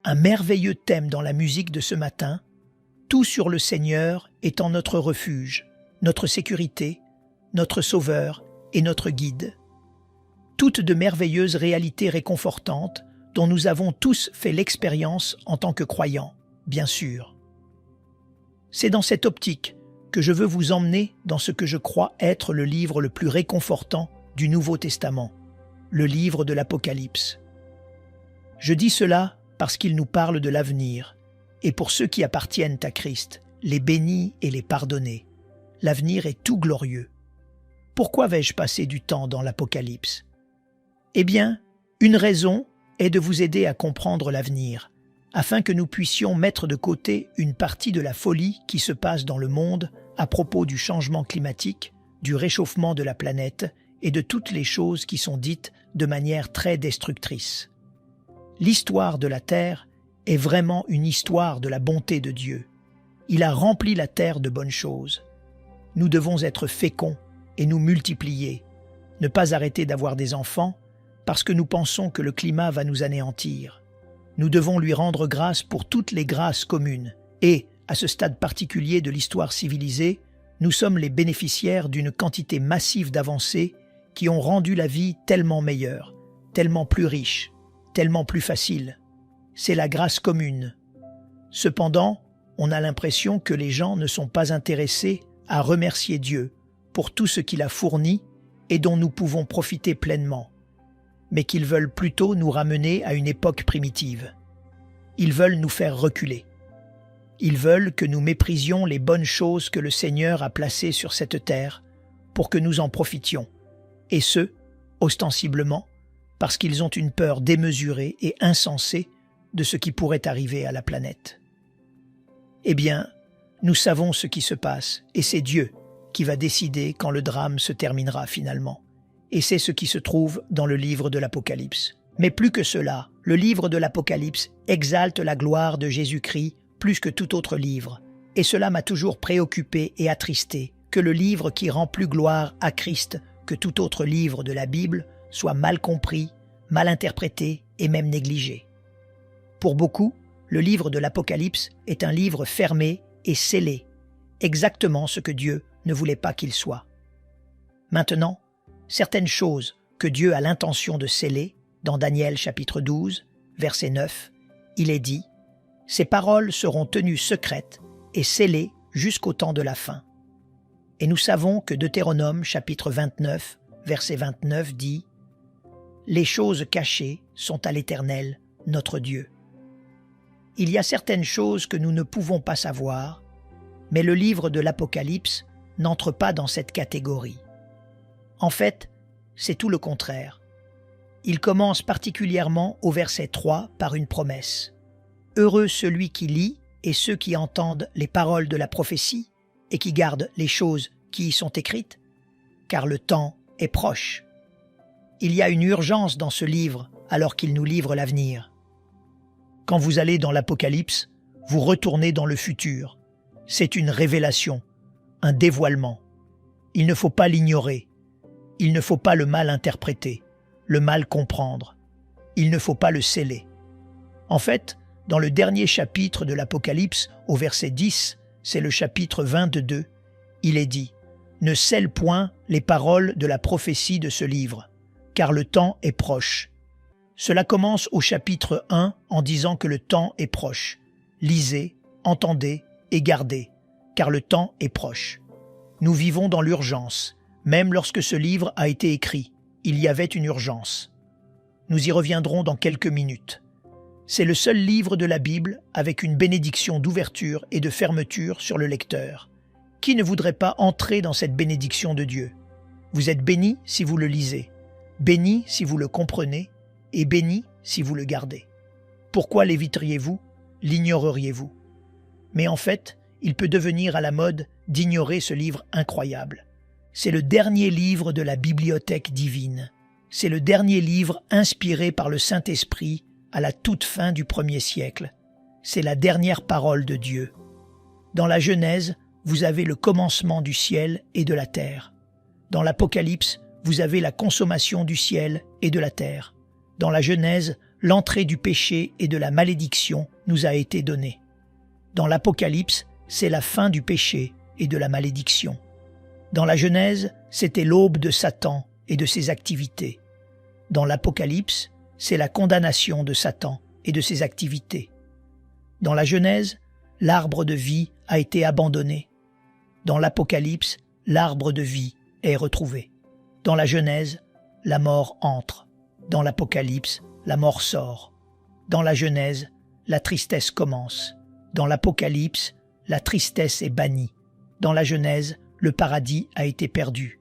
un merveilleux thème dans la musique de ce matin, tout sur le Seigneur étant notre refuge, notre sécurité, notre sauveur et notre guide. Toutes de merveilleuses réalités réconfortantes dont nous avons tous fait l'expérience en tant que croyants, bien sûr. C'est dans cette optique que je veux vous emmener dans ce que je crois être le livre le plus réconfortant du Nouveau Testament, le livre de l'Apocalypse. Je dis cela parce qu'il nous parle de l'avenir, et pour ceux qui appartiennent à Christ, les bénis et les pardonnés. L'avenir est tout glorieux. Pourquoi vais-je passer du temps dans l'Apocalypse? Eh bien, une raison est de vous aider à comprendre l'avenir, afin que nous puissions mettre de côté une partie de la folie qui se passe dans le monde à propos du changement climatique, du réchauffement de la planète et de toutes les choses qui sont dites de manière très destructrice. L'histoire de la Terre est vraiment une histoire de la bonté de Dieu. Il a rempli la Terre de bonnes choses. Nous devons être féconds et nous multiplier, ne pas arrêter d'avoir des enfants parce que nous pensons que le climat va nous anéantir. Nous devons lui rendre grâce pour toutes les grâces communes et, à ce stade particulier de l'histoire civilisée, nous sommes les bénéficiaires d'une quantité massive d'avancées qui ont rendu la vie tellement meilleure, tellement plus riche, tellement plus facile. C'est la grâce commune. Cependant, on a l'impression que les gens ne sont pas intéressés à remercier Dieu pour tout ce qu'il a fourni et dont nous pouvons profiter pleinement, mais qu'ils veulent plutôt nous ramener à une époque primitive. Ils veulent nous faire reculer. Ils veulent que nous méprisions les bonnes choses que le Seigneur a placées sur cette terre pour que nous en profitions, et ce, ostensiblement, parce qu'ils ont une peur démesurée et insensée de ce qui pourrait arriver à la planète. Eh bien, nous savons ce qui se passe, et c'est Dieu qui va décider quand le drame se terminera finalement. Et c'est ce qui se trouve dans le livre de l'Apocalypse. Mais plus que cela, le livre de l'Apocalypse exalte la gloire de Jésus-Christ plus que tout autre livre. Et cela m'a toujours préoccupé et attristé, que le livre qui rend plus gloire à Christ que tout autre livre de la Bible soit mal compris, mal interprété et même négligé. Pour beaucoup, le livre de l'Apocalypse est un livre fermé et scellé, exactement ce que Dieu ne voulait pas qu'il soit. Maintenant, certaines choses que Dieu a l'intention de sceller, dans Daniel chapitre 12, verset 9, il est dit « Ces paroles seront tenues secrètes et scellées jusqu'au temps de la fin. » Et nous savons que Deutéronome chapitre 29, verset 29 dit « Les choses cachées sont à l'Éternel, notre Dieu. » Il y a certaines choses que nous ne pouvons pas savoir, mais le livre de l'Apocalypse n'entre pas dans cette catégorie. En fait, c'est tout le contraire. Il commence particulièrement au verset 3 par une promesse. « Heureux celui qui lit et ceux qui entendent les paroles de la prophétie et qui gardent les choses qui y sont écrites, car le temps est proche. » Il y a une urgence dans ce livre alors qu'il nous livre l'avenir. Quand vous allez dans l'Apocalypse, vous retournez dans le futur. C'est une révélation, un dévoilement. Il ne faut pas l'ignorer. Il ne faut pas le mal interpréter, le mal comprendre. Il ne faut pas le sceller. En fait, dans le dernier chapitre de l'Apocalypse, au verset 10, c'est le chapitre 22, il est dit « Ne scelle point les paroles de la prophétie de ce livre, car le temps est proche. » Cela commence au chapitre 1 en disant que le temps est proche. Lisez, entendez et gardez, car le temps est proche. Nous vivons dans l'urgence. Même lorsque ce livre a été écrit, il y avait une urgence. Nous y reviendrons dans quelques minutes. C'est le seul livre de la Bible avec une bénédiction d'ouverture et de fermeture sur le lecteur. Qui ne voudrait pas entrer dans cette bénédiction de Dieu? Vous êtes béni si vous le lisez, béni si vous le comprenez, et béni si vous le gardez. Pourquoi l'éviteriez-vous? L'ignoreriez-vous? Mais en fait, il peut devenir à la mode d'ignorer ce livre incroyable. C'est le dernier livre de la bibliothèque divine. C'est le dernier livre inspiré par le Saint-Esprit à la toute fin du 1er siècle. C'est la dernière parole de Dieu. Dans la Genèse, vous avez le commencement du ciel et de la terre. Dans l'Apocalypse, vous avez la consommation du ciel et de la terre. Dans la Genèse, l'entrée du péché et de la malédiction nous a été donnée. Dans l'Apocalypse, c'est la fin du péché et de la malédiction. Dans la Genèse, c'était l'aube de Satan et de ses activités. Dans l'Apocalypse, c'est la condamnation de Satan et de ses activités. Dans la Genèse, l'arbre de vie a été abandonné. Dans l'Apocalypse, l'arbre de vie est retrouvé. Dans la Genèse, la mort entre. Dans l'Apocalypse, la mort sort. Dans la Genèse, la tristesse commence. Dans l'Apocalypse, la tristesse est bannie. Dans la Genèse, le paradis a été perdu.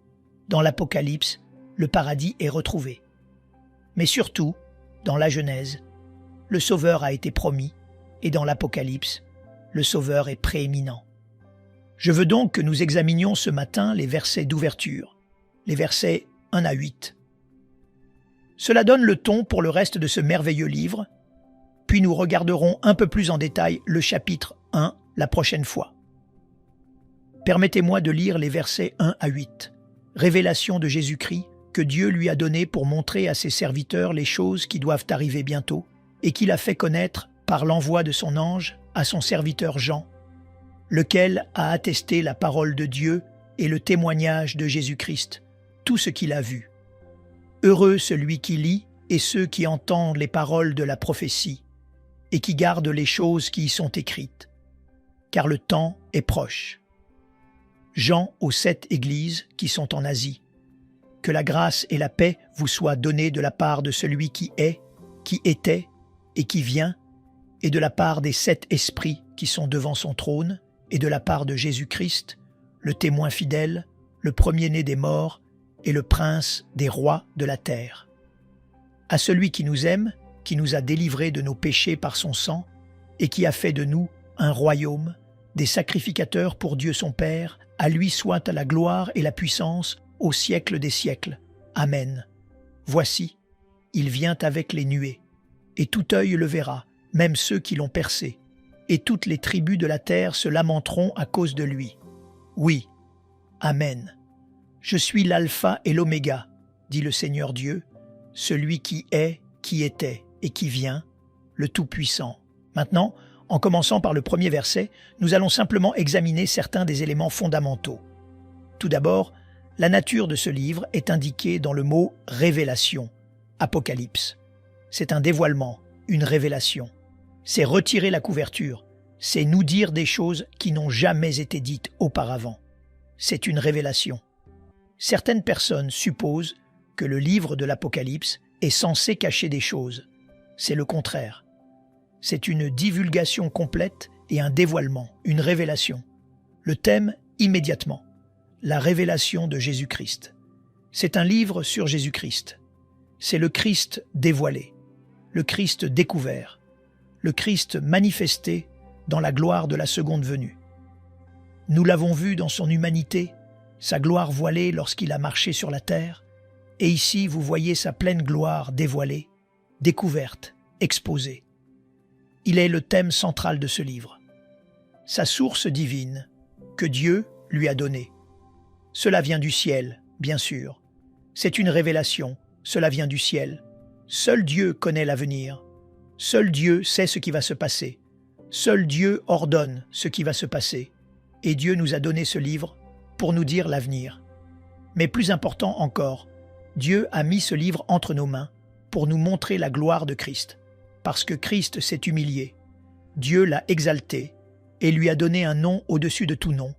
Dans l'Apocalypse, le paradis est retrouvé. Mais surtout, dans la Genèse, le Sauveur a été promis, et dans l'Apocalypse, le Sauveur est prééminent. Je veux donc que nous examinions ce matin les versets d'ouverture, les versets 1 à 8. Cela donne le ton pour le reste de ce merveilleux livre, puis nous regarderons un peu plus en détail le chapitre 1 la prochaine fois. Permettez-moi de lire les versets 1 à 8. Révélation de Jésus-Christ que Dieu lui a donnée pour montrer à ses serviteurs les choses qui doivent arriver bientôt et qu'il a fait connaître par l'envoi de son ange à son serviteur Jean, lequel a attesté la parole de Dieu et le témoignage de Jésus-Christ, tout ce qu'il a vu. Heureux celui qui lit et ceux qui entendent les paroles de la prophétie et qui gardent les choses qui y sont écrites, car le temps est proche. Jean aux 7 églises qui sont en Asie. Que la grâce et la paix vous soient données de la part de celui qui est, qui était et qui vient, et de la part des 7 esprits qui sont devant son trône, et de la part de Jésus-Christ, le témoin fidèle, le premier-né des morts et le prince des rois de la terre. À celui qui nous aime, qui nous a délivrés de nos péchés par son sang, et qui a fait de nous un royaume, des sacrificateurs pour Dieu son Père, à lui soit la gloire et la puissance au siècle des siècles. Amen. Voici, il vient avec les nuées, et tout œil le verra, même ceux qui l'ont percé, et toutes les tribus de la terre se lamenteront à cause de lui. Oui, Amen. Je suis l'alpha et l'oméga, dit le Seigneur Dieu, celui qui est, qui était et qui vient, le Tout-Puissant. Maintenant, en commençant par le premier verset, nous allons simplement examiner certains des éléments fondamentaux. Tout d'abord, la nature de ce livre est indiquée dans le mot « révélation », Apocalypse. C'est un dévoilement, une révélation. C'est retirer la couverture, c'est nous dire des choses qui n'ont jamais été dites auparavant. C'est une révélation. Certaines personnes supposent que le livre de l'Apocalypse est censé cacher des choses. C'est le contraire. C'est une divulgation complète et un dévoilement, une révélation. Le thème, immédiatement, la révélation de Jésus-Christ. C'est un livre sur Jésus-Christ. C'est le Christ dévoilé, le Christ découvert, le Christ manifesté dans la gloire de la seconde venue. Nous l'avons vu dans son humanité, sa gloire voilée lorsqu'il a marché sur la terre, et ici vous voyez sa pleine gloire dévoilée, découverte, exposée. Il est le thème central de ce livre. Sa source divine, que Dieu lui a donnée. Cela vient du ciel, bien sûr. C'est une révélation, cela vient du ciel. Seul Dieu connaît l'avenir. Seul Dieu sait ce qui va se passer. Seul Dieu ordonne ce qui va se passer. Et Dieu nous a donné ce livre pour nous dire l'avenir. Mais plus important encore, Dieu a mis ce livre entre nos mains pour nous montrer la gloire de Christ. Parce que Christ s'est humilié, Dieu l'a exalté et lui a donné un nom au-dessus de tout nom,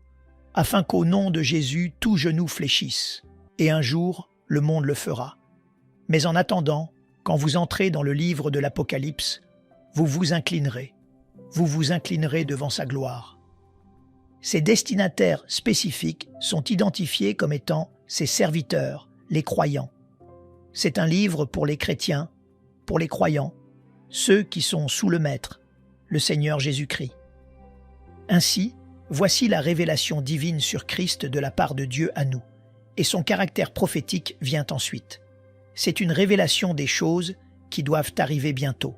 afin qu'au nom de Jésus tout genou fléchisse, et un jour le monde le fera. Mais en attendant, quand vous entrez dans le livre de l'Apocalypse, vous vous inclinerez devant sa gloire. Ses destinataires spécifiques sont identifiés comme étant ses serviteurs, les croyants. C'est un livre pour les chrétiens, pour les croyants, ceux qui sont sous le Maître, le Seigneur Jésus-Christ. Ainsi, voici la révélation divine sur Christ de la part de Dieu à nous, et son caractère prophétique vient ensuite. C'est une révélation des choses qui doivent arriver bientôt.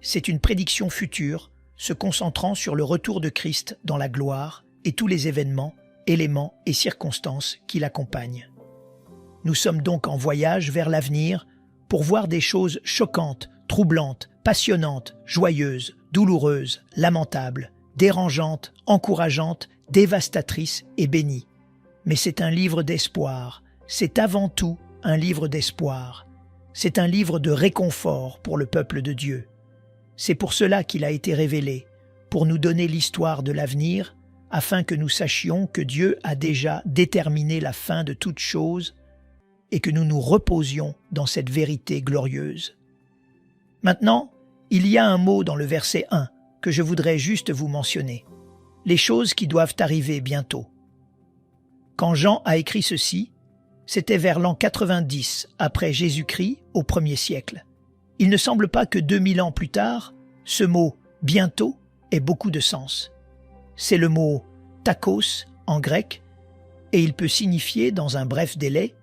C'est une prédiction future, se concentrant sur le retour de Christ dans la gloire et tous les événements, éléments et circonstances qui l'accompagnent. Nous sommes donc en voyage vers l'avenir pour voir des choses choquantes, troublantes, passionnantes, joyeuses, douloureuses, lamentables, dérangeantes, encourageantes, dévastatrices et bénies. Mais c'est un livre d'espoir, c'est avant tout un livre d'espoir. C'est un livre de réconfort pour le peuple de Dieu. C'est pour cela qu'il a été révélé, pour nous donner l'histoire de l'avenir, afin que nous sachions que Dieu a déjà déterminé la fin de toutes choses et que nous nous reposions dans cette vérité glorieuse. Maintenant, il y a un mot dans le verset 1 que je voudrais juste vous mentionner. Les choses qui doivent arriver bientôt. Quand Jean a écrit ceci, c'était vers l'an 90 après Jésus-Christ au 1er siècle. Il ne semble pas que 2000 ans plus tard, ce mot « bientôt » ait beaucoup de sens. C'est le mot « takos » en grec, et il peut signifier dans un bref délai,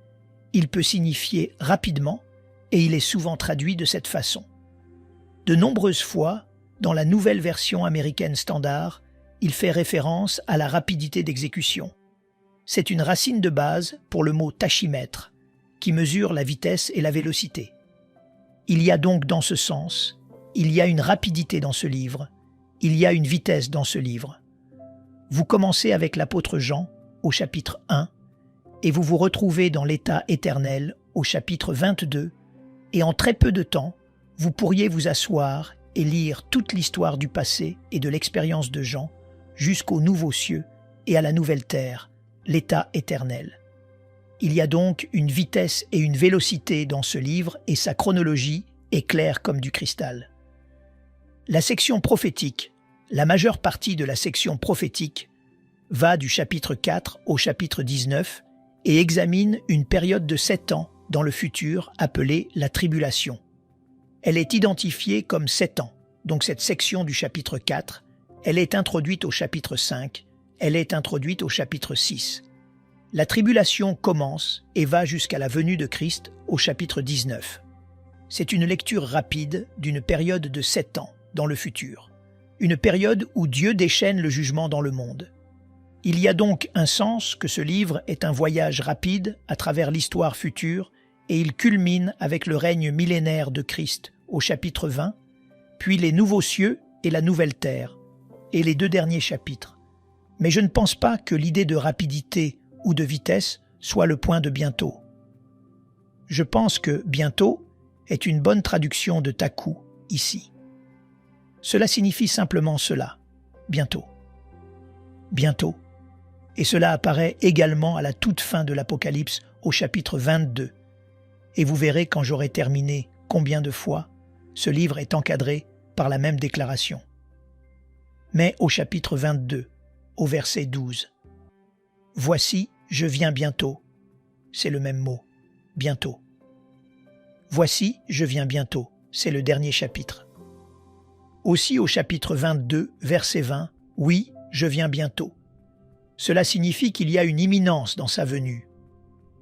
il peut signifier rapidement, et il est souvent traduit de cette façon. De nombreuses fois, dans la nouvelle version américaine standard, il fait référence à la rapidité d'exécution. C'est une racine de base pour le mot tachymètre, qui mesure la vitesse et la vélocité. Il y a donc dans ce sens, il y a une rapidité dans ce livre, il y a une vitesse dans ce livre. Vous commencez avec l'apôtre Jean au chapitre 1 et vous vous retrouvez dans l'état éternel au chapitre 22 et en très peu de temps, vous pourriez vous asseoir et lire toute l'histoire du passé et de l'expérience de Jean jusqu'aux nouveaux cieux et à la nouvelle terre, l'état éternel. Il y a donc une vitesse et une vélocité dans ce livre et sa chronologie est claire comme du cristal. La section prophétique, la majeure partie de la section prophétique, va du chapitre 4 au chapitre 19 et examine une période de 7 ans dans le futur appelée la tribulation. Elle est identifiée comme 7 ans, donc cette section du chapitre 4, elle est introduite au chapitre 5, elle est introduite au chapitre 6. La tribulation commence et va jusqu'à la venue de Christ au chapitre 19. C'est une lecture rapide d'une période de 7 ans dans le futur, une période où Dieu déchaîne le jugement dans le monde. Il y a donc un sens que ce livre est un voyage rapide à travers l'histoire future et il culmine avec le règne millénaire de Christ au chapitre 20, puis les nouveaux cieux et la nouvelle terre, et les 2 derniers chapitres. Mais je ne pense pas que l'idée de rapidité ou de vitesse soit le point de bientôt. Je pense que bientôt est une bonne traduction de taku ici. Cela signifie simplement cela, bientôt. Bientôt. Et cela apparaît également à la toute fin de l'Apocalypse au chapitre 22. Et vous verrez quand j'aurai terminé combien de fois ce livre est encadré par la même déclaration. Mais au chapitre 22, au verset 12, « Voici, je viens bientôt », c'est le même mot, bientôt. « Voici, je viens bientôt », c'est le dernier chapitre. Aussi au chapitre 22, verset 20, « Oui, je viens bientôt ». Cela signifie qu'il y a une imminence dans sa venue.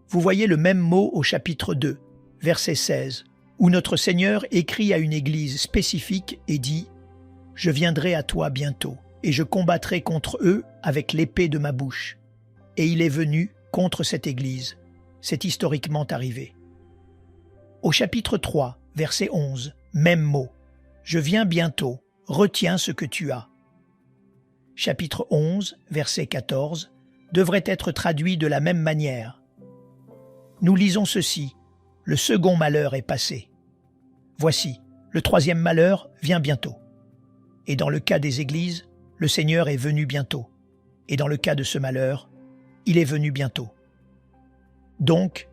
Vous voyez le même mot au chapitre 2, verset 16, où notre Seigneur écrit à une église spécifique et dit « Je viendrai à toi bientôt, et je combattrai contre eux avec l'épée de ma bouche. » Et il est venu contre cette église. C'est historiquement arrivé. Au chapitre 3, verset 11, même mot. « Je viens bientôt, retiens ce que tu as. » Chapitre 11, verset 14, devrait être traduit de la même manière. Nous lisons ceci. Le second malheur est passé. Voici, le troisième malheur vient bientôt. Et dans le cas des églises, le Seigneur est venu bientôt. Et dans le cas de ce malheur, il est venu bientôt. Donc,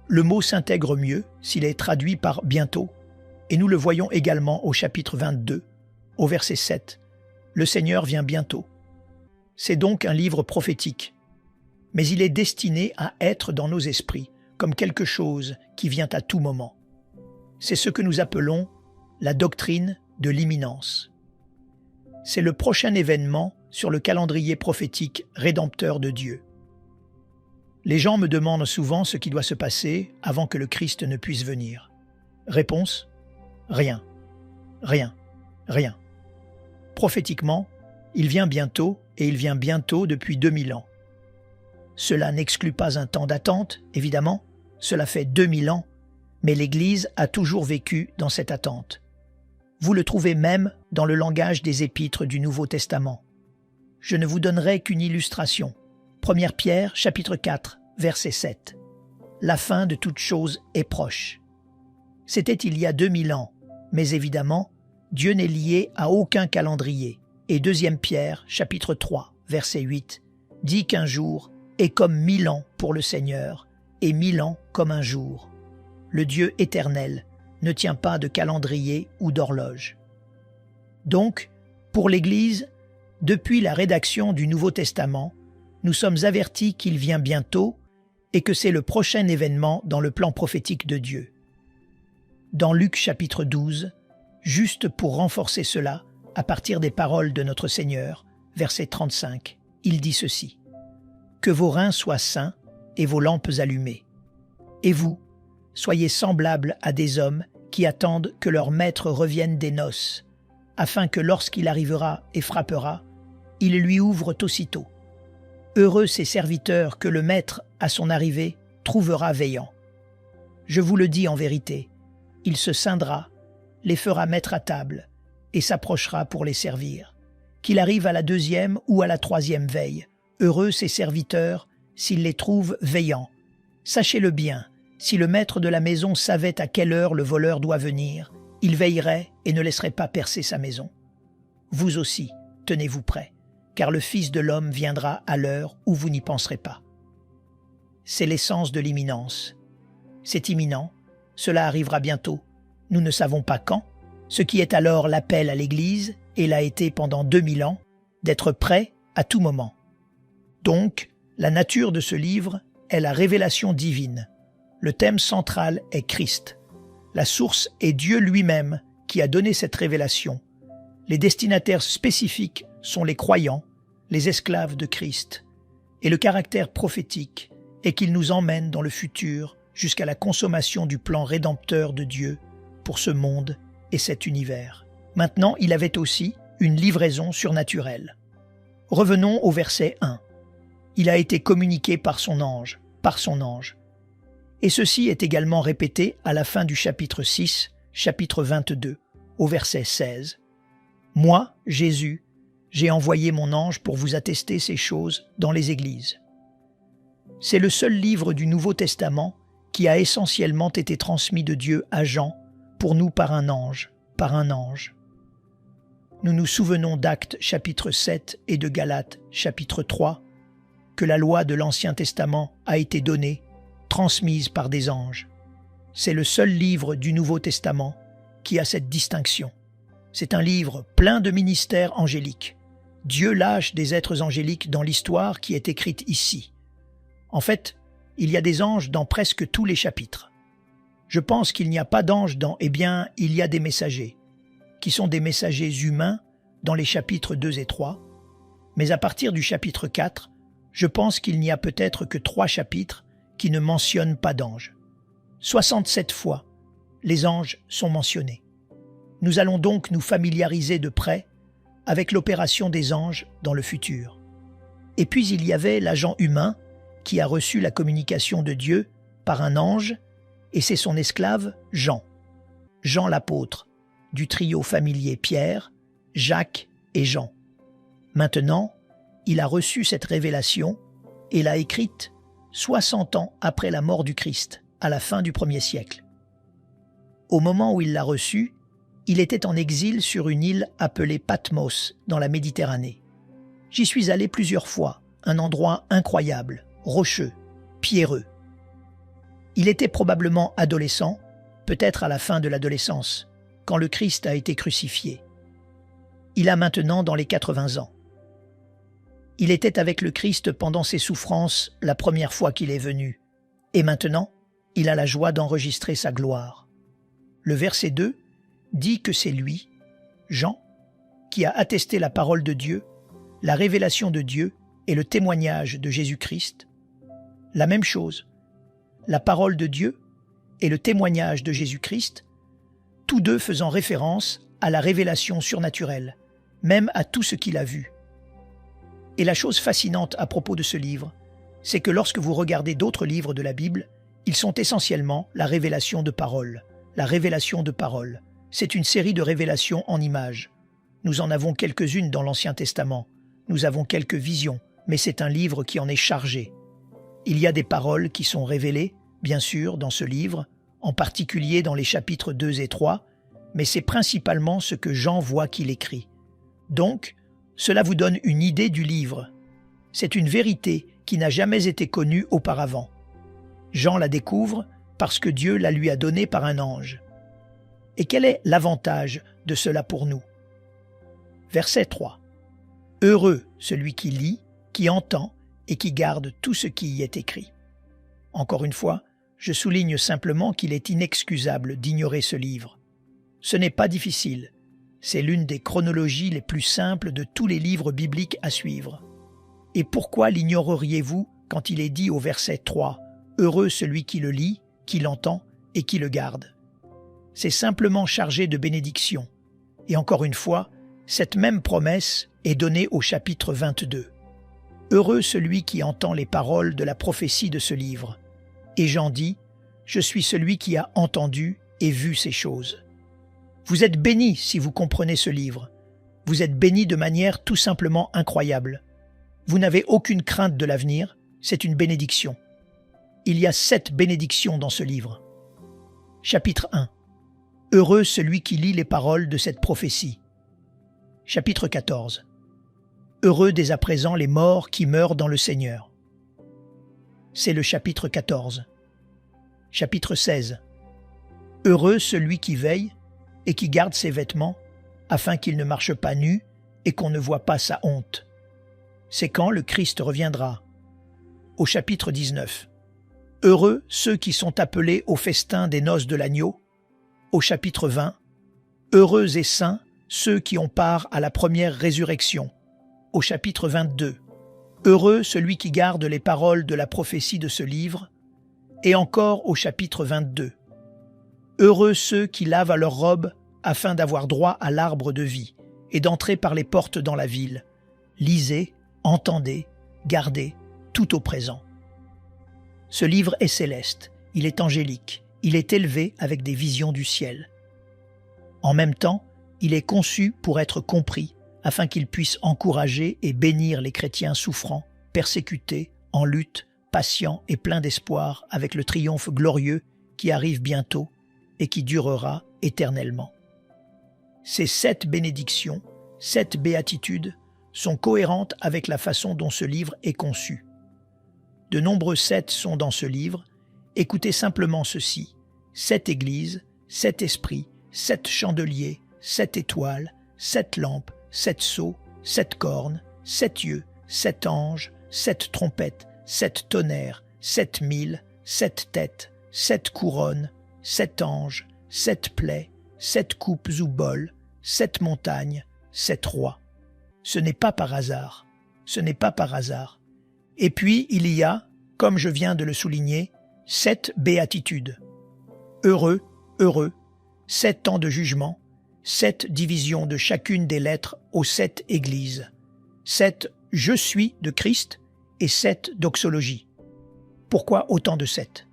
le mot s'intègre mieux s'il est traduit par « bientôt », et nous le voyons également au chapitre 22, au verset 7. Le Seigneur vient bientôt. C'est donc un livre prophétique, mais il est destiné à être dans nos esprits comme quelque chose qui vient à tout moment. C'est ce que nous appelons la doctrine de l'imminence. C'est le prochain événement sur le calendrier prophétique rédempteur de Dieu. Les gens me demandent souvent ce qui doit se passer avant que le Christ ne puisse venir. Réponse : rien, rien, rien. Prophétiquement, il vient bientôt et il vient bientôt depuis 2000 ans. Cela n'exclut pas un temps d'attente, évidemment, cela fait 2000 ans, mais l'Église a toujours vécu dans cette attente. Vous le trouvez même dans le langage des épîtres du Nouveau Testament. Je ne vous donnerai qu'une illustration. 1 Pierre, chapitre 4, verset 7. La fin de toute chose est proche. C'était il y a 2000 ans, mais évidemment, Dieu n'est lié à aucun calendrier. Et 2 Pierre, chapitre 3, verset 8, dit qu'un jour est comme 1000 ans pour le Seigneur, et 1000 ans comme un jour. Le Dieu éternel ne tient pas de calendrier ou d'horloge. Donc, pour l'Église, depuis la rédaction du Nouveau Testament, nous sommes avertis qu'il vient bientôt et que c'est le prochain événement dans le plan prophétique de Dieu. Dans Luc chapitre 12, juste pour renforcer cela, à partir des paroles de notre Seigneur, verset 35, il dit ceci: « Que vos reins soient sains et vos lampes allumées. Et vous, soyez semblables à des hommes qui attendent que leur maître revienne des noces, afin que lorsqu'il arrivera et frappera, ils lui ouvrent aussitôt. Heureux ces serviteurs que le maître, à son arrivée, trouvera veillant. Je vous le dis en vérité, il se scindra, les fera mettre à table, et s'approchera pour les servir. Qu'il arrive à la 2e ou à la 3e veille, heureux ces serviteurs s'il les trouve veillants. Sachez-le bien, si le maître de la maison savait à quelle heure le voleur doit venir, il veillerait et ne laisserait pas percer sa maison. Vous aussi, tenez-vous prêts, car le Fils de l'homme viendra à l'heure où vous n'y penserez pas. » C'est l'essence de l'imminence. C'est imminent, cela arrivera bientôt, nous ne savons pas quand, ce qui est alors l'appel à l'Église, et l'a été pendant 2000 ans, d'être prêt à tout moment. Donc, la nature de ce livre est la révélation divine. Le thème central est Christ. La source est Dieu lui-même qui a donné cette révélation. Les destinataires spécifiques sont les croyants, les esclaves de Christ. Et le caractère prophétique est qu'il nous emmène dans le futur jusqu'à la consommation du plan rédempteur de Dieu pour ce monde et cet univers. Maintenant, il avait aussi une livraison surnaturelle. Revenons au verset 1. Il a été communiqué par son ange. Et ceci est également répété à la fin du chapitre 6, chapitre 22, au verset 16. « Moi, Jésus, j'ai envoyé mon ange pour vous attester ces choses dans les églises. » C'est le seul livre du Nouveau Testament qui a essentiellement été transmis de Dieu à Jean, pour nous par un ange. Nous nous souvenons d'Actes chapitre 7 et de Galates chapitre 3, que la loi de l'Ancien Testament a été donnée, transmise par des anges. C'est le seul livre du Nouveau Testament qui a cette distinction. C'est un livre plein de ministères angéliques. Dieu lâche des êtres angéliques dans l'histoire qui est écrite ici. En fait, il y a des anges dans presque tous les chapitres. Je pense qu'il n'y a pas d'anges il y a des messagers, qui sont des messagers humains dans les chapitres 2 et 3, mais à partir du chapitre 4, je pense qu'il n'y a peut-être que 3 chapitres qui ne mentionnent pas d'anges. 67 fois, les anges sont mentionnés. Nous allons donc nous familiariser de près avec l'opération des anges dans le futur. Et puis il y avait l'agent humain qui a reçu la communication de Dieu par un ange, et c'est son esclave Jean. Jean l'apôtre, du trio familier Pierre, Jacques et Jean. Maintenant, il a reçu cette révélation et l'a écrite 60 ans après la mort du Christ, à la fin du 1er siècle. Au moment où il l'a reçue, il était en exil sur une île appelée Patmos, dans la Méditerranée. J'y suis allé plusieurs fois, un endroit incroyable, rocheux, pierreux. Il était probablement adolescent, peut-être à la fin de l'adolescence, quand le Christ a été crucifié. Il a maintenant dans les 80 ans. Il était avec le Christ pendant ses souffrances la première fois qu'il est venu, et maintenant, il a la joie d'enregistrer sa gloire. Le verset 2 dit que c'est lui, Jean, qui a attesté la parole de Dieu, la révélation de Dieu et le témoignage de Jésus-Christ. La même chose, la parole de Dieu et le témoignage de Jésus-Christ, tous deux faisant référence à la révélation surnaturelle, même à tout ce qu'il a vu. Et la chose fascinante à propos de ce livre, c'est que lorsque vous regardez d'autres livres de la Bible, ils sont essentiellement la révélation de paroles, C'est une série de révélations en images. Nous en avons quelques-unes dans l'Ancien Testament. Nous avons quelques visions, mais c'est un livre qui en est chargé. Il y a des paroles qui sont révélées, bien sûr, dans ce livre, en particulier dans les chapitres 2 et 3, mais c'est principalement ce que Jean voit qu'il écrit. Donc, cela vous donne une idée du livre. C'est une vérité qui n'a jamais été connue auparavant. Jean la découvre parce que Dieu la lui a donnée par un ange. Et quel est l'avantage de cela pour nous? Verset 3. Heureux celui qui lit, qui entend et qui garde tout ce qui y est écrit. Encore une fois, je souligne simplement qu'il est inexcusable d'ignorer ce livre. Ce n'est pas difficile. C'est l'une des chronologies les plus simples de tous les livres bibliques à suivre. Et pourquoi l'ignoreriez-vous quand il est dit au verset 3 « Heureux celui qui le lit, qui l'entend et qui le garde ». C'est simplement chargé de bénédiction. Et encore une fois, cette même promesse est donnée au chapitre 22. Heureux celui qui entend les paroles de la prophétie de ce livre. Et Jean dit « Je suis celui qui a entendu et vu ces choses ». Vous êtes bénis si vous comprenez ce livre. Vous êtes bénis de manière tout simplement incroyable. Vous n'avez aucune crainte de l'avenir, c'est une bénédiction. Il y a 7 bénédictions dans ce livre. Chapitre 1. Heureux celui qui lit les paroles de cette prophétie. Chapitre 14. Heureux dès à présent les morts qui meurent dans le Seigneur. C'est le chapitre 14. Chapitre 16. Heureux celui qui veille et qui garde ses vêtements, afin qu'il ne marche pas nu et qu'on ne voit pas sa honte. C'est quand le Christ reviendra. Au chapitre 19. Heureux ceux qui sont appelés au festin des noces de l'agneau. Au chapitre 20. Heureux et saints ceux qui ont part à la première résurrection. Au chapitre 22. Heureux celui qui garde les paroles de la prophétie de ce livre. Et encore au chapitre 22. Heureux ceux qui lavent leurs robes afin d'avoir droit à l'arbre de vie et d'entrer par les portes dans la ville. Lisez, entendez, gardez, tout au présent. Ce livre est céleste, il est angélique, il est élevé avec des visions du ciel. En même temps, il est conçu pour être compris afin qu'il puisse encourager et bénir les chrétiens souffrants, persécutés, en lutte, patients et pleins d'espoir avec le triomphe glorieux qui arrive bientôt et qui durera éternellement. Ces 7 bénédictions, 7 béatitudes, sont cohérentes avec la façon dont ce livre est conçu. De nombreux 7 sont dans ce livre. Écoutez simplement ceci. 7 églises, 7 esprits, 7 chandeliers, 7 étoiles, 7 lampes, 7 sceaux, 7 cornes, 7 yeux, 7 anges, 7 trompettes, 7 tonnerres, 7 mille, 7 têtes, 7 couronnes, 7 anges, 7 plaies, 7 coupes ou bols, 7 montagnes, 7 rois. Ce n'est pas par hasard. Ce n'est pas par hasard. Et puis, il y a, comme je viens de le souligner, 7 béatitudes. Heureux, heureux, 7 temps de jugement, 7 divisions de chacune des lettres aux 7 églises, 7 « Je suis » de Christ et 7 doxologies. Pourquoi autant de 7?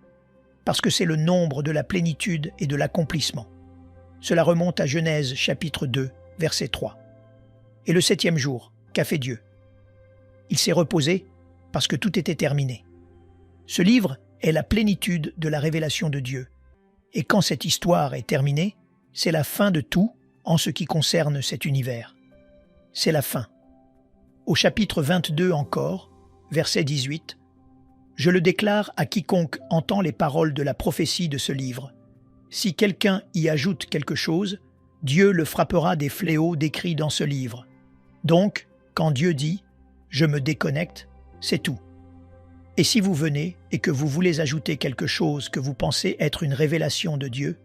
Parce que c'est le nombre de la plénitude et de l'accomplissement. Cela remonte à Genèse chapitre 2, verset 3. Et le 7e jour, qu'a fait Dieu? Il s'est reposé parce que tout était terminé. Ce livre est la plénitude de la révélation de Dieu. Et quand cette histoire est terminée, c'est la fin de tout en ce qui concerne cet univers. C'est la fin. Au chapitre 22 encore, verset 18, « Je le déclare à quiconque entend les paroles de la prophétie de ce livre. Si quelqu'un y ajoute quelque chose, Dieu le frappera des fléaux décrits dans ce livre. Donc, quand Dieu dit « Je me déconnecte », c'est tout. Et si vous venez et que vous voulez ajouter quelque chose que vous pensez être une révélation de Dieu,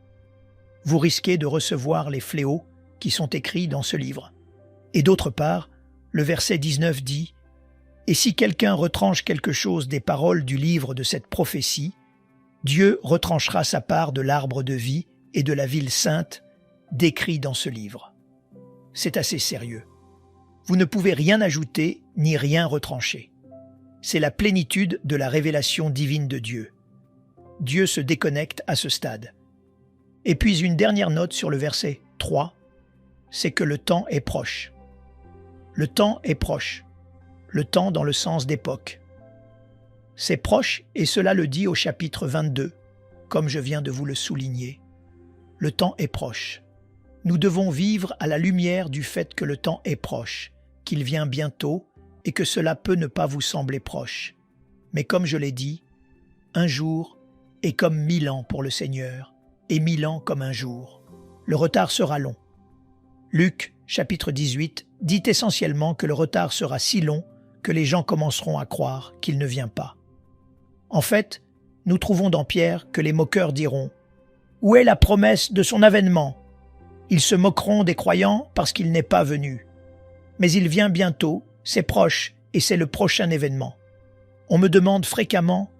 vous risquez de recevoir les fléaux qui sont écrits dans ce livre. Et d'autre part, le verset 19 dit « Et si quelqu'un retranche quelque chose des paroles du livre de cette prophétie, Dieu retranchera sa part de l'arbre de vie et de la ville sainte décrit dans ce livre. » C'est assez sérieux. Vous ne pouvez rien ajouter ni rien retrancher. C'est la plénitude de la révélation divine de Dieu. Dieu se déconnecte à ce stade. Et puis une dernière note sur le verset 3, c'est que le temps est proche. Le temps est proche. Le temps dans le sens d'époque. C'est proche et cela le dit au chapitre 22, comme je viens de vous le souligner. Le temps est proche. Nous devons vivre à la lumière du fait que le temps est proche, qu'il vient bientôt et que cela peut ne pas vous sembler proche. Mais comme je l'ai dit, un jour est comme 1000 ans pour le Seigneur, et 1000 ans comme un jour. Le retard sera long. Luc, chapitre 18, dit essentiellement que le retard sera si long que les gens commenceront à croire qu'il ne vient pas. En fait, nous trouvons dans Pierre que les moqueurs diront « Où est la promesse de son avènement ?» Ils se moqueront des croyants parce qu'il n'est pas venu. Mais il vient bientôt, c'est proche et c'est le prochain événement. On me demande fréquemment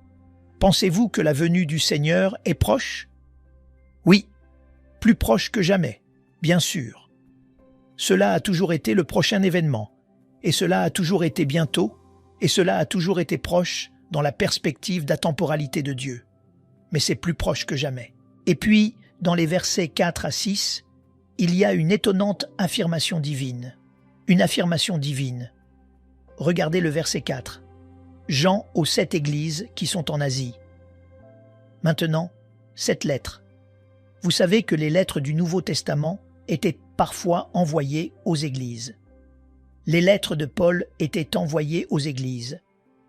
« Pensez-vous que la venue du Seigneur est proche ?» Oui, plus proche que jamais, bien sûr. Cela a toujours été le prochain événement, et cela a toujours été bientôt, et cela a toujours été proche dans la perspective d'atemporalité de Dieu. Mais c'est plus proche que jamais. Et puis, dans les versets 4 à 6, il y a une étonnante affirmation divine. Une affirmation divine. Regardez le verset 4. Jean aux 7 églises qui sont en Asie. Maintenant, 7 lettres. Vous savez que les lettres du Nouveau Testament étaient parfois envoyées aux églises. Les lettres de Paul étaient envoyées aux églises.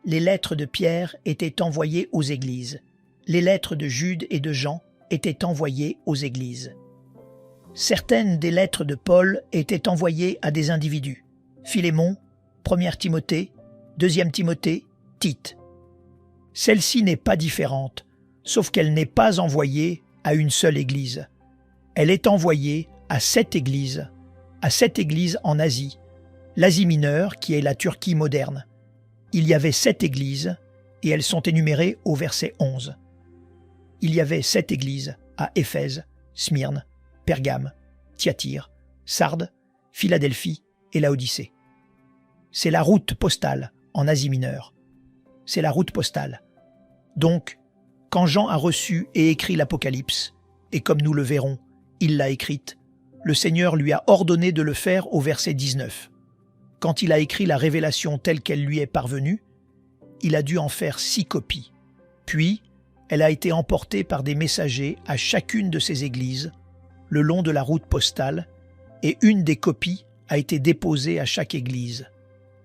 Les lettres de Pierre étaient envoyées aux églises. Les lettres de Jude et de Jean étaient envoyées aux églises. Certaines des lettres de Paul étaient envoyées à des individus. Philémon, 1 Timothée, 2 Timothée, Tite. Celle-ci n'est pas différente, sauf qu'elle n'est pas envoyée à une seule église. Elle est envoyée à 7 églises en Asie, l'Asie mineure qui est la Turquie moderne. Il y avait 7 églises et elles sont énumérées au verset 11. Il y avait 7 églises à Éphèse, Smyrne, Pergame, Thyatire, Sardes, Philadelphie et Laodicée. C'est la route postale en Asie mineure. C'est la route postale. Donc, quand Jean a reçu et écrit l'Apocalypse, et comme nous le verrons, il l'a écrite, le Seigneur lui a ordonné de le faire au verset 19. Quand il a écrit la révélation telle qu'elle lui est parvenue, il a dû en faire 6 copies. Puis, elle a été emportée par des messagers à chacune de ces églises, le long de la route postale, et une des copies a été déposée à chaque église.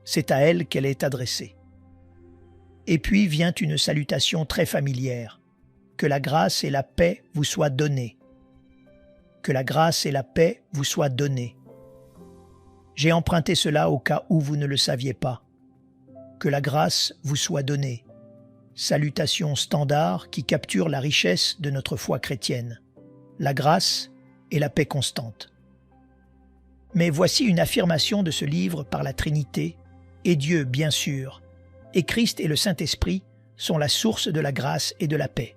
C'est à elle qu'elle est adressée. Et puis vient une salutation très familière. Que la grâce et la paix vous soient données. Que la grâce et la paix vous soient données. J'ai emprunté cela au cas où vous ne le saviez pas. Que la grâce vous soit donnée. Salutation standard qui capture la richesse de notre foi chrétienne. La grâce et la paix constante. Mais voici une affirmation de ce livre par la Trinité, et Dieu bien sûr, et Christ et le Saint-Esprit sont la source de la grâce et de la paix.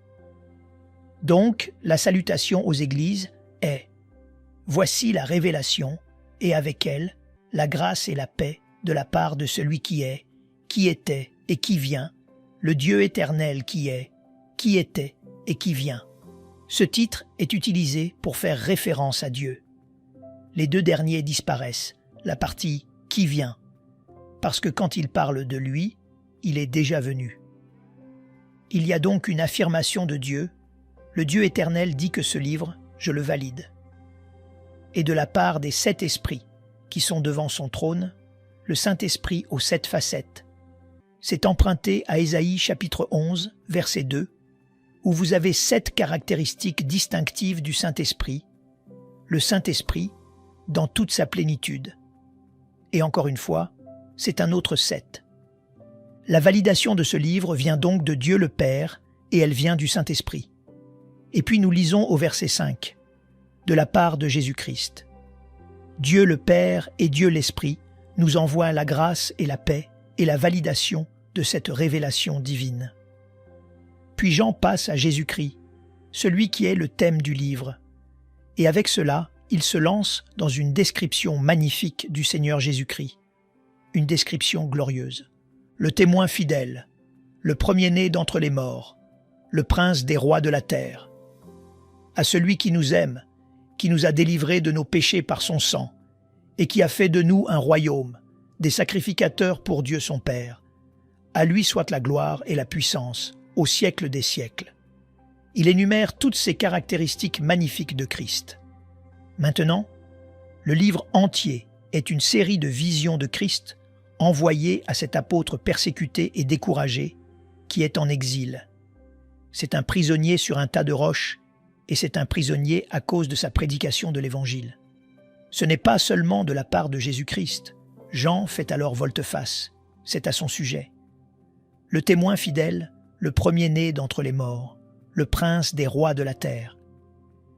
Donc, la salutation aux églises est « Voici la révélation, et avec elle, la grâce et la paix de la part de celui qui est, qui était et qui vient, le Dieu éternel qui est, qui était et qui vient. » Ce titre est utilisé pour faire référence à Dieu. Les 2 derniers disparaissent, la partie « qui vient », parce que quand il parle de lui, il est déjà venu. Il y a donc une affirmation de Dieu. Le Dieu éternel dit que ce livre, je le valide. Et de la part des 7 esprits qui sont devant son trône, le Saint-Esprit aux 7 facettes. C'est emprunté à Ésaïe chapitre 11, verset 2, où vous avez 7 caractéristiques distinctives du Saint-Esprit, le Saint-Esprit dans toute sa plénitude. Et encore une fois, c'est un autre 7. La validation de ce livre vient donc de Dieu le Père et elle vient du Saint-Esprit. Et puis nous lisons au verset 5, de la part de Jésus-Christ. Dieu le Père et Dieu l'Esprit nous envoient la grâce et la paix et la validation de cette révélation divine. Puis Jean passe à Jésus-Christ, celui qui est le thème du livre. Et avec cela, il se lance dans une description magnifique du Seigneur Jésus-Christ. Une description glorieuse. Le témoin fidèle, le premier-né d'entre les morts, le prince des rois de la terre. à celui qui nous aime, qui nous a délivrés de nos péchés par son sang, et qui a fait de nous un royaume, des sacrificateurs pour Dieu son Père. À lui soit la gloire et la puissance, au siècle des siècles. Il énumère toutes ces caractéristiques magnifiques de Christ. Maintenant, le livre entier est une série de visions de Christ envoyées à cet apôtre persécuté et découragé qui est en exil. C'est un prisonnier sur un tas de roches et c'est un prisonnier à cause de sa prédication de l'Évangile. Ce n'est pas seulement de la part de Jésus-Christ. Jean fait alors volte-face. C'est à son sujet. Le témoin fidèle, le premier-né d'entre les morts, le prince des rois de la terre.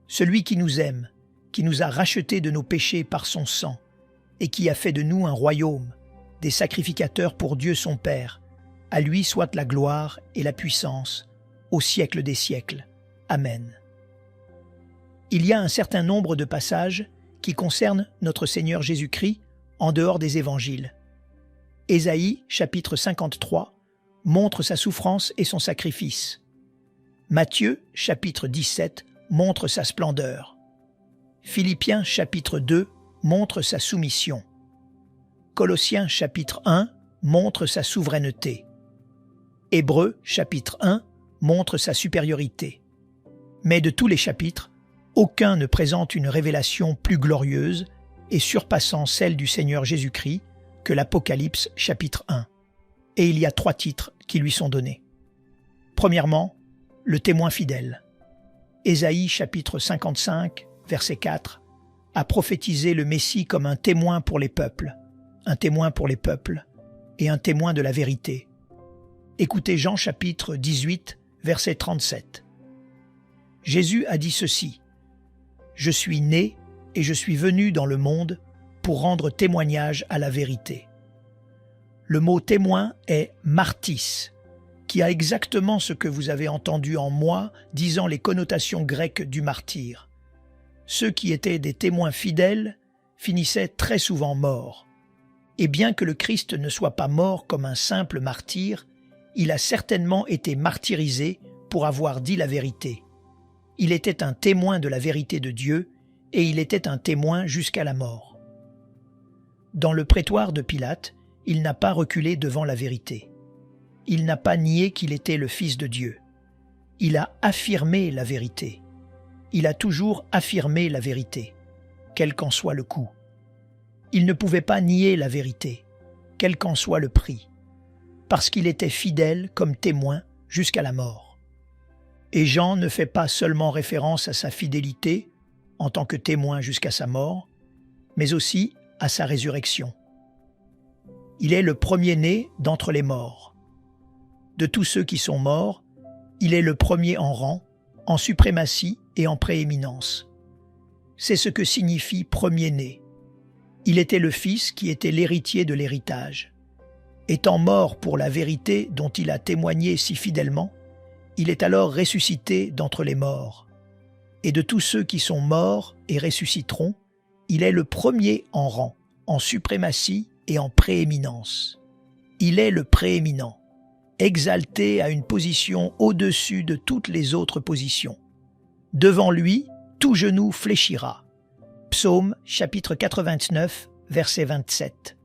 Celui qui nous aime, qui nous a rachetés de nos péchés par son sang, et qui a fait de nous un royaume, des sacrificateurs pour Dieu son Père. À lui soit la gloire et la puissance, au siècle des siècles. Amen. Il y a un certain nombre de passages qui concernent notre Seigneur Jésus-Christ en dehors des évangiles. Ésaïe, chapitre 53, montre sa souffrance et son sacrifice. Matthieu, chapitre 17, montre sa splendeur. Philippiens, chapitre 2, montre sa soumission. Colossiens, chapitre 1, montre sa souveraineté. Hébreux, chapitre 1, montre sa supériorité. Mais de tous les chapitres, aucun ne présente une révélation plus glorieuse et surpassant celle du Seigneur Jésus-Christ que l'Apocalypse, chapitre 1. Et il y a 3 titres qui lui sont donnés. Premièrement, le témoin fidèle. Ésaïe, chapitre 55, verset 4, a prophétisé le Messie comme un témoin pour les peuples et un témoin de la vérité. Écoutez Jean, chapitre 18, verset 37. Jésus a dit ceci: « Je suis né et je suis venu dans le monde pour rendre témoignage à la vérité. » Le mot témoin est martis, qui a exactement ce que vous avez entendu en moi disant les connotations grecques du martyr. Ceux qui étaient des témoins fidèles finissaient très souvent morts. Et bien que le Christ ne soit pas mort comme un simple martyr, il a certainement été martyrisé pour avoir dit la vérité. Il était un témoin de la vérité de Dieu et il était un témoin jusqu'à la mort. Dans le prétoire de Pilate, il n'a pas reculé devant la vérité. Il n'a pas nié qu'il était le Fils de Dieu. Il a affirmé la vérité. Il a toujours affirmé la vérité, quel qu'en soit le coût. Il ne pouvait pas nier la vérité, quel qu'en soit le prix, parce qu'il était fidèle comme témoin jusqu'à la mort. Et Jean ne fait pas seulement référence à sa fidélité en tant que témoin jusqu'à sa mort, mais aussi à sa résurrection. Il est le premier-né d'entre les morts. De tous ceux qui sont morts, il est le premier en rang, en suprématie et en prééminence. C'est ce que signifie premier-né. Il était le Fils qui était l'héritier de l'héritage. Étant mort pour la vérité dont il a témoigné si fidèlement, il est alors ressuscité d'entre les morts. Et de tous ceux qui sont morts et ressusciteront, il est le premier en rang, en suprématie et en prééminence. Il est le prééminent, exalté à une position au-dessus de toutes les autres positions. Devant lui, tout genou fléchira. Psaume chapitre 89, verset 27.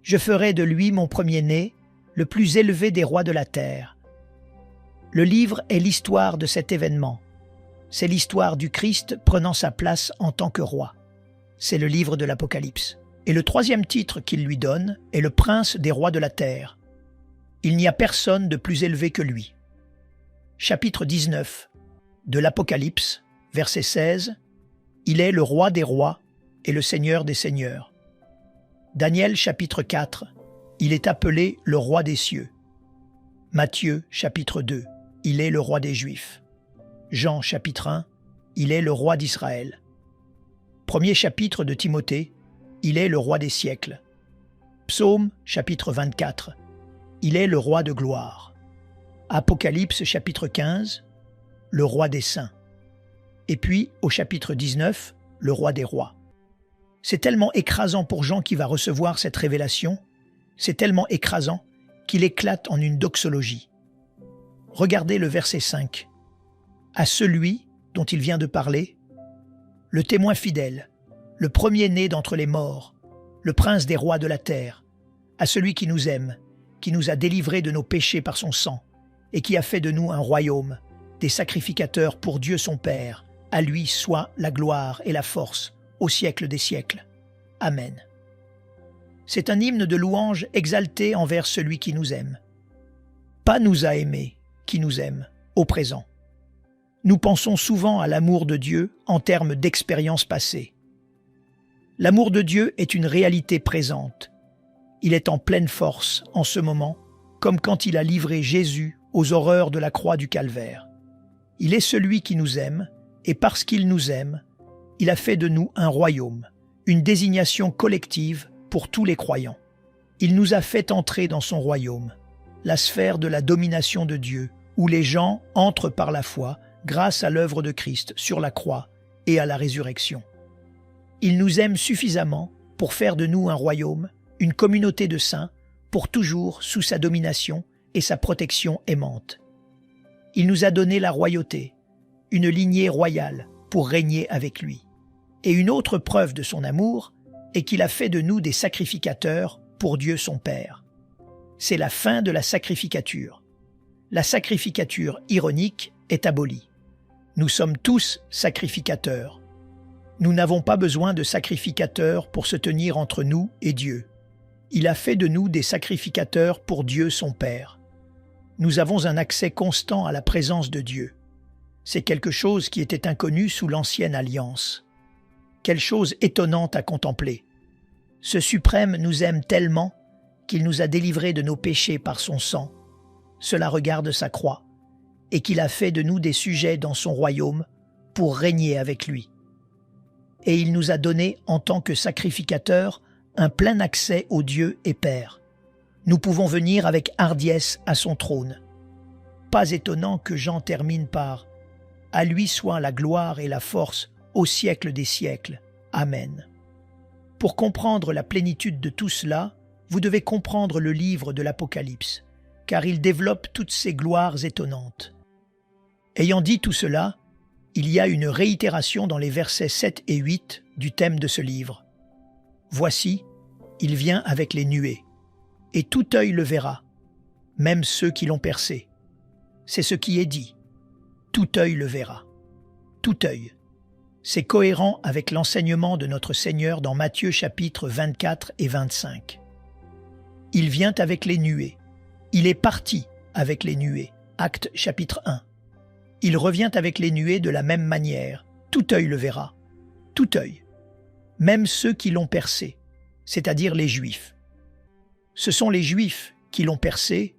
Je ferai de lui mon premier-né, le plus élevé des rois de la terre. Le livre est l'histoire de cet événement. C'est l'histoire du Christ prenant sa place en tant que roi. C'est le livre de l'Apocalypse. Et le 3e titre qu'il lui donne est le prince des rois de la terre. Il n'y a personne de plus élevé que lui. Chapitre 19 de l'Apocalypse, verset 16. Il est le roi des rois et le seigneur des seigneurs. Daniel chapitre 4. Il est appelé le roi des cieux. Matthieu chapitre 2. Il est le roi des Juifs. Jean chapitre 1. Il est le roi d'Israël. Premier chapitre de Timothée. Il est le roi des siècles. Psaume chapitre 24. Il est le roi de gloire. Apocalypse chapitre 15. Le roi des saints. Et puis, au chapitre 19, le roi des rois. C'est tellement écrasant pour Jean qui va recevoir cette révélation, c'est tellement écrasant qu'il éclate en une doxologie. Regardez le verset 5. À celui dont il vient de parler, le témoin fidèle, le premier-né d'entre les morts, le prince des rois de la terre, à celui qui nous aime, qui nous a délivrés de nos péchés par son sang, et qui a fait de nous un royaume, des sacrificateurs pour Dieu son Père. À lui soit la gloire et la force, au siècle des siècles. Amen. C'est un hymne de louange exalté envers celui qui nous aime. Pas nous a aimés, qui nous aime, au présent. Nous pensons souvent à l'amour de Dieu en termes d'expérience passée. L'amour de Dieu est une réalité présente. Il est en pleine force en ce moment, comme quand il a livré Jésus aux horreurs de la croix du Calvaire. Il est celui qui nous aime, et parce qu'il nous aime, il a fait de nous un royaume, une désignation collective pour tous les croyants. Il nous a fait entrer dans son royaume, la sphère de la domination de Dieu, où les gens entrent par la foi grâce à l'œuvre de Christ sur la croix et à la résurrection. Il nous aime suffisamment pour faire de nous un royaume, une communauté de saints, pour toujours sous sa domination et sa protection aimante. Il nous a donné la royauté, une lignée royale pour régner avec lui. Et une autre preuve de son amour est qu'il a fait de nous des sacrificateurs pour Dieu son Père. C'est la fin de la sacrificature. La sacrificature ironique est abolie. Nous sommes tous sacrificateurs. Nous n'avons pas besoin de sacrificateurs pour se tenir entre nous et Dieu. Il a fait de nous des sacrificateurs pour Dieu son Père. Nous avons un accès constant à la présence de Dieu. C'est quelque chose qui était inconnu sous l'ancienne alliance. Quelle chose étonnante à contempler. Ce suprême nous aime tellement qu'il nous a délivrés de nos péchés par son sang. Cela regarde sa croix, et qu'il a fait de nous des sujets dans son royaume pour régner avec lui. Et il nous a donné, en tant que sacrificateurs, un plein accès au Dieu et Père. Nous pouvons venir avec hardiesse à son trône. Pas étonnant que Jean termine par « À lui soit la gloire et la force au siècle des siècles. Amen ». Pour comprendre la plénitude de tout cela, vous devez comprendre le livre de l'Apocalypse, car il développe toutes ces gloires étonnantes. Ayant dit tout cela, il y a une réitération dans les versets 7 et 8 du thème de ce livre. « Voici, il vient avec les nuées, et tout œil le verra, même ceux qui l'ont percé. » C'est ce qui est dit. Tout œil le verra. Tout œil. C'est cohérent avec l'enseignement de notre Seigneur dans Matthieu chapitres 24 et 25. Il vient avec les nuées. Il est parti avec les nuées. Actes chapitre 1. Il revient avec les nuées de la même manière. Tout œil le verra. Tout œil. Même ceux qui l'ont percé, c'est-à-dire les Juifs. Ce sont les Juifs qui l'ont percé,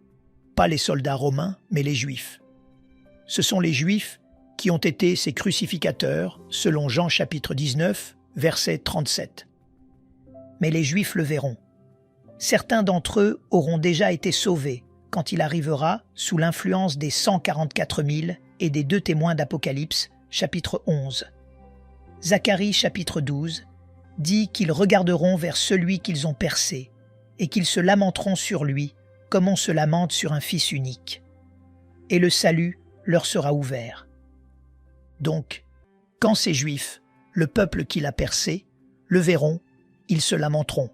pas les soldats romains, mais les Juifs. Ce sont les Juifs qui ont été ses crucificateurs, selon Jean chapitre 19, verset 37. Mais les Juifs le verront. Certains d'entre eux auront déjà été sauvés quand il arrivera sous l'influence des 144 000 et des 2 témoins d'Apocalypse, chapitre 11. Zacharie chapitre 12 dit qu'ils regarderont vers celui qu'ils ont percé et qu'ils se lamenteront sur lui comme on se lamente sur un fils unique. Et le salut leur sera ouvert. Donc, quand ces Juifs, le peuple qui l'a percé, le verront, ils se lamenteront.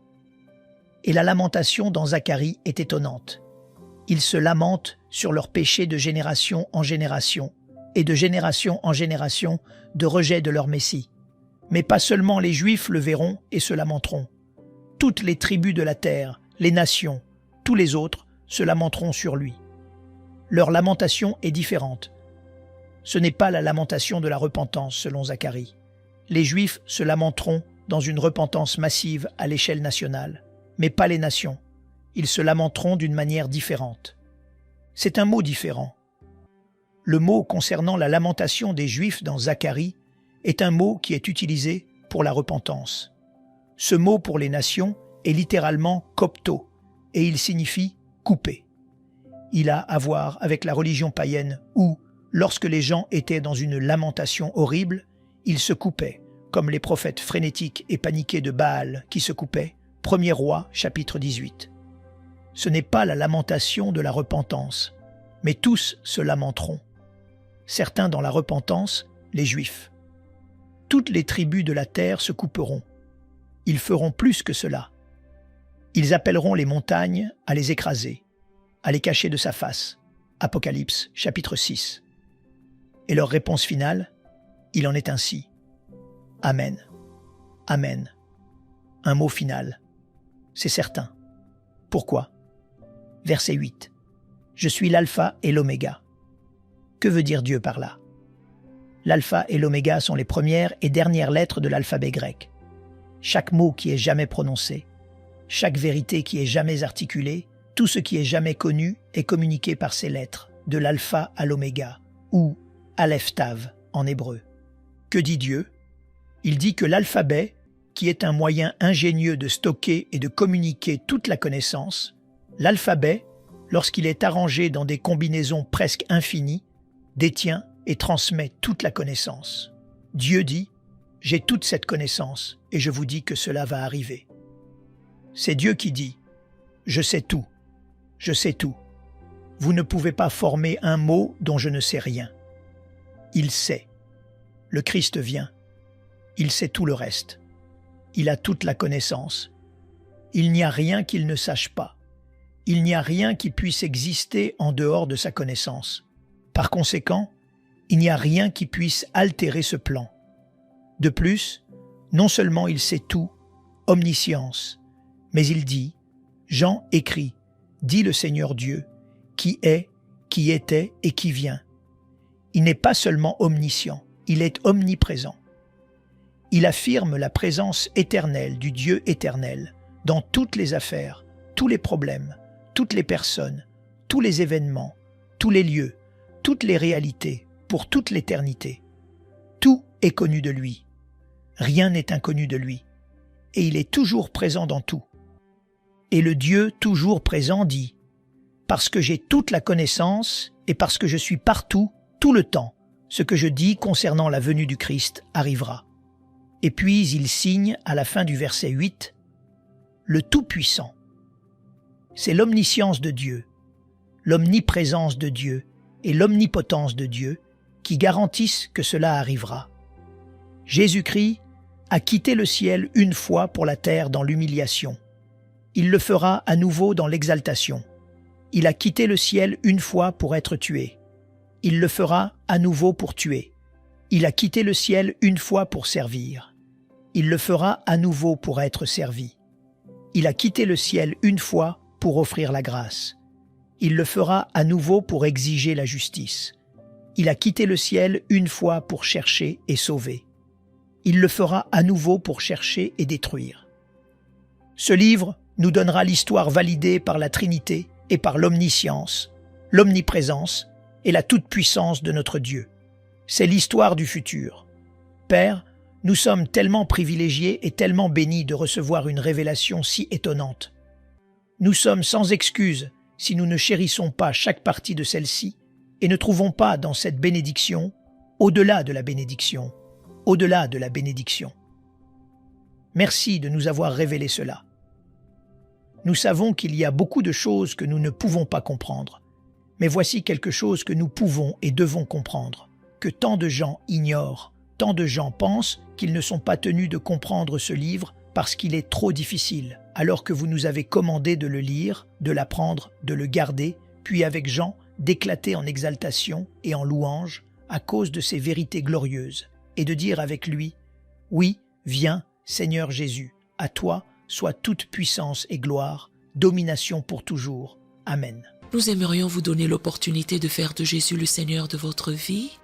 Et la lamentation dans Zacharie est étonnante. Ils se lamentent sur leurs péchés de génération en génération, et de génération en génération de rejet de leur Messie. Mais pas seulement les Juifs le verront et se lamenteront. Toutes les tribus de la terre, les nations, tous les autres se lamenteront sur lui. Leur lamentation est différente. Ce n'est pas la lamentation de la repentance, selon Zacharie. Les Juifs se lamenteront dans une repentance massive à l'échelle nationale, mais pas les nations. Ils se lamenteront d'une manière différente. C'est un mot différent. Le mot concernant la lamentation des Juifs dans Zacharie est un mot qui est utilisé pour la repentance. Ce mot pour les nations est littéralement « kopto » et il signifie « couper ». Il a à voir avec la religion païenne où, lorsque les gens étaient dans une lamentation horrible, ils se coupaient, comme les prophètes frénétiques et paniqués de Baal qui se coupaient, 1er Roi, chapitre 18. Ce n'est pas la lamentation de la repentance, mais tous se lamenteront. Certains dans la repentance, les Juifs. Toutes les tribus de la terre se couperont. Ils feront plus que cela. Ils appelleront les montagnes à les écraser, à les cacher de sa face. Apocalypse, chapitre 6. Et leur réponse finale, il en est ainsi. Amen. Amen. Un mot final. C'est certain. Pourquoi? Verset 8. Je suis l'alpha et l'oméga. Que veut dire Dieu par là? L'alpha et l'oméga sont les premières et dernières lettres de l'alphabet grec. Chaque mot qui est jamais prononcé, chaque vérité qui est jamais articulée, tout ce qui est jamais connu est communiqué par ces lettres, de l'alpha à l'oméga, ou Aleph Tav en hébreu. Que dit Dieu? Il dit que l'alphabet, qui est un moyen ingénieux de stocker et de communiquer toute la connaissance, l'alphabet, lorsqu'il est arrangé dans des combinaisons presque infinies, détient et transmet toute la connaissance. Dieu dit « J'ai toute cette connaissance et je vous dis que cela va arriver. » C'est Dieu qui dit « Je sais tout, je sais tout. Vous ne pouvez pas former un mot dont je ne sais rien. » Il sait. Le Christ vient. Il sait tout le reste. Il a toute la connaissance. Il n'y a rien qu'il ne sache pas. Il n'y a rien qui puisse exister en dehors de sa connaissance. Par conséquent, il n'y a rien qui puisse altérer ce plan. De plus, non seulement il sait tout, omniscience, mais il dit, Jean écrit, dit le Seigneur Dieu, qui est, qui était et qui vient. Il n'est pas seulement omniscient, il est omniprésent. Il affirme la présence éternelle du Dieu éternel dans toutes les affaires, tous les problèmes, toutes les personnes, tous les événements, tous les lieux, toutes les réalités, pour toute l'éternité. Tout est connu de lui. Rien n'est inconnu de lui. Et il est toujours présent dans tout. Et le Dieu toujours présent dit « Parce que j'ai toute la connaissance et parce que je suis partout, tout le temps, ce que je dis concernant la venue du Christ arrivera. » Et puis il signe à la fin du verset 8 « Le Tout-Puissant ». C'est l'omniscience de Dieu, l'omniprésence de Dieu et l'omnipotence de Dieu qui garantissent que cela arrivera. Jésus-Christ a quitté le ciel une fois pour la terre dans l'humiliation. Il le fera à nouveau dans l'exaltation. Il a quitté le ciel une fois pour être tué. Il le fera à nouveau pour tuer. Il a quitté le ciel une fois pour servir. Il le fera à nouveau pour être servi. Il a quitté le ciel une fois pour offrir la grâce. Il le fera à nouveau pour exiger la justice. Il a quitté le ciel une fois pour chercher et sauver. Il le fera à nouveau pour chercher et détruire. Ce livre nous donnera l'histoire validée par la Trinité et par l'omniscience, l'omniprésence et la toute-puissance de notre Dieu. C'est l'histoire du futur. Père, nous sommes tellement privilégiés et tellement bénis de recevoir une révélation si étonnante. Nous sommes sans excuse si nous ne chérissons pas chaque partie de celle-ci et ne trouvons pas dans cette bénédiction, au-delà de la bénédiction, au-delà de la bénédiction. Merci de nous avoir révélé cela. Nous savons qu'il y a beaucoup de choses que nous ne pouvons pas comprendre, mais voici quelque chose que nous pouvons et devons comprendre, que tant de gens ignorent, tant de gens pensent qu'ils ne sont pas tenus de comprendre ce livre parce qu'il est trop difficile, alors que vous nous avez commandé de le lire, de l'apprendre, de le garder, puis avec Jean, d'éclater en exaltation et en louange à cause de ces vérités glorieuses, et de dire avec lui « Oui, viens, Seigneur Jésus, à toi soit toute puissance et gloire, domination pour toujours. Amen. » Nous aimerions vous donner l'opportunité de faire de Jésus le Seigneur de votre vie.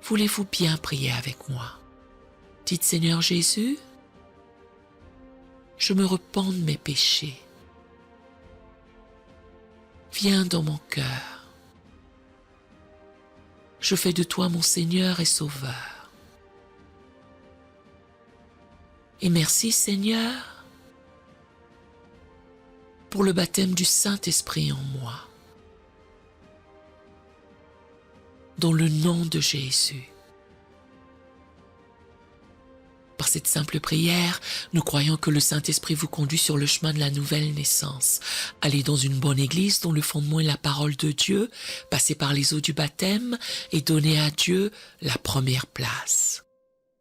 Voulez-vous bien prier avec moi? Dites Seigneur Jésus, je me repens de mes péchés. Viens dans mon cœur. Je fais de toi mon Seigneur et Sauveur. Et merci Seigneur pour le baptême du Saint-Esprit en moi. Dans le nom de Jésus. Parce cette simple prière, nous croyons que le Saint-Esprit vous conduit sur le chemin de la nouvelle naissance. Allez dans une bonne église dont le fondement est la parole de Dieu, passez par les eaux du baptême et donnez à Dieu la première place.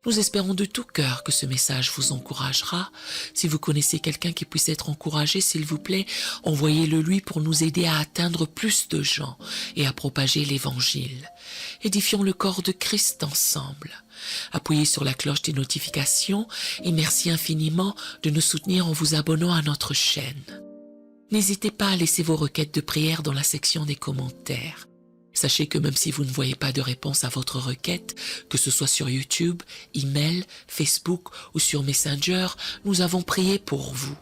Nous espérons de tout cœur que ce message vous encouragera. Si vous connaissez quelqu'un qui puisse être encouragé, s'il vous plaît, envoyez-le lui pour nous aider à atteindre plus de gens et à propager l'Évangile. Édifions le corps de Christ ensemble. Appuyez sur la cloche des notifications et merci infiniment de nous soutenir en vous abonnant à notre chaîne. N'hésitez pas à laisser vos requêtes de prière dans la section des commentaires. Sachez que même si vous ne voyez pas de réponse à votre requête, que ce soit sur YouTube, email, Facebook ou sur Messenger, nous avons prié pour vous.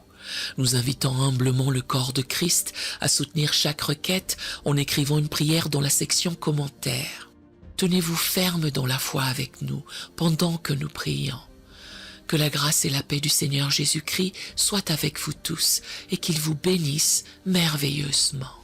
Nous invitons humblement le corps de Christ à soutenir chaque requête en écrivant une prière dans la section commentaires. Tenez-vous ferme dans la foi avec nous pendant que nous prions. Que la grâce et la paix du Seigneur Jésus-Christ soient avec vous tous et qu'il vous bénisse merveilleusement.